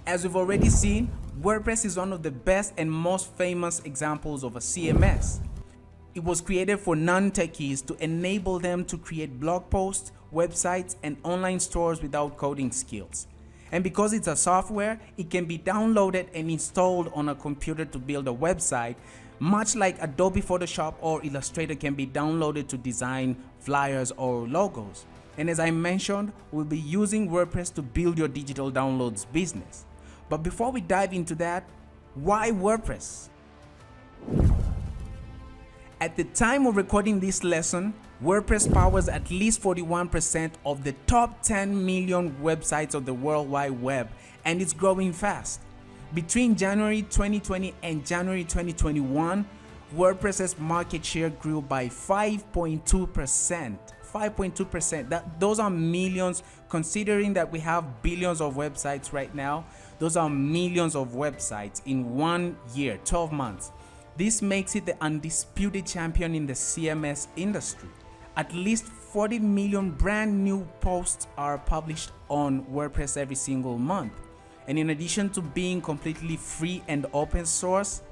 As we've already seen, WordPress is one of the best and most famous examples of a CMS. It was created for non-techies to enable them to create blog posts, websites, and online stores without coding skills. And because it's a software, it can be downloaded and installed on a computer to build a website, much like Adobe Photoshop or Illustrator can be downloaded to design flyers or logos. And as I mentioned, we'll be using WordPress to build your digital downloads business. But before we dive into that, why WordPress? At the time of recording this lesson, WordPress powers at least 41% of the top 10 million websites of the World Wide Web, and it's growing fast. Between January 2020 and January 2021, WordPress's market share grew by 5.2%. 5.2%. Those are millions, considering that we have billions of websites right now. Those are millions of websites in 1 year, 12 months. This makes it the undisputed champion in the CMS industry. At least 40 million brand new posts are published on WordPress every single month. And in addition to being completely free and open source,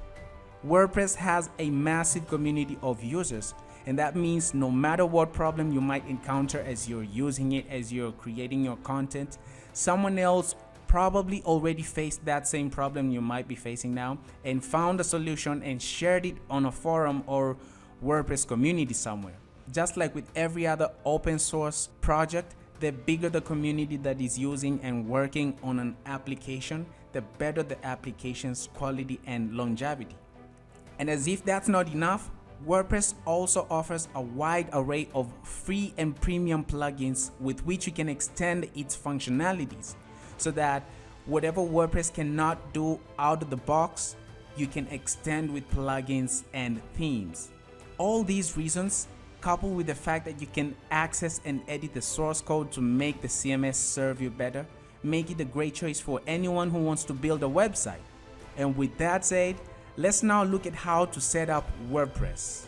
WordPress has a massive community of users. And that means no matter what problem you might encounter as you're using it, as you're creating your content, someone else probably already faced that same problem you might be facing now and found a solution and shared it on a forum or WordPress community somewhere. Just like with every other open source project, the bigger the community that is using and working on an application, the better the application's quality and longevity. And as if that's not enough, WordPress also offers a wide array of free and premium plugins with which you can extend its functionalities, so that whatever WordPress cannot do out of the box, you can extend with plugins and themes. All these reasons, coupled with the fact that you can access and edit the source code to make the CMS serve you better, make it a great choice for anyone who wants to build a website. And with that said, let's now look at how to set up WordPress.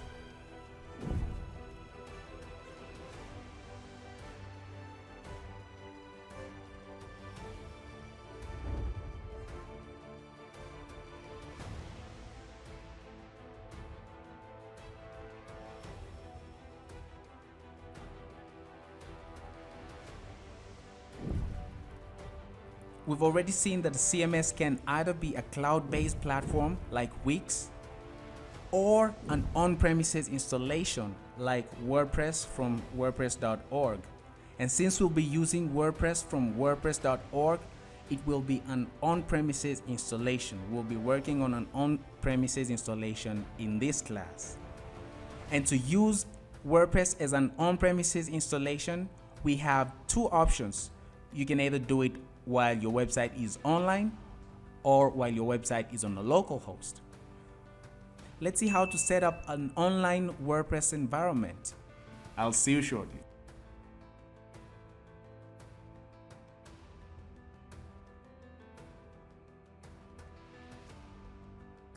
We've already seen that the CMS can either be a cloud-based platform like Wix, or an on-premises installation like WordPress from WordPress.org. And since we'll be using WordPress from WordPress.org, it will be an on-premises installation. We'll be working on an on-premises installation in this class. And to use WordPress as an on-premises installation, we have two options. You can either do it while your website is online or while your website is on a local host. Let's see how to set up an online WordPress environment. I'll see you shortly.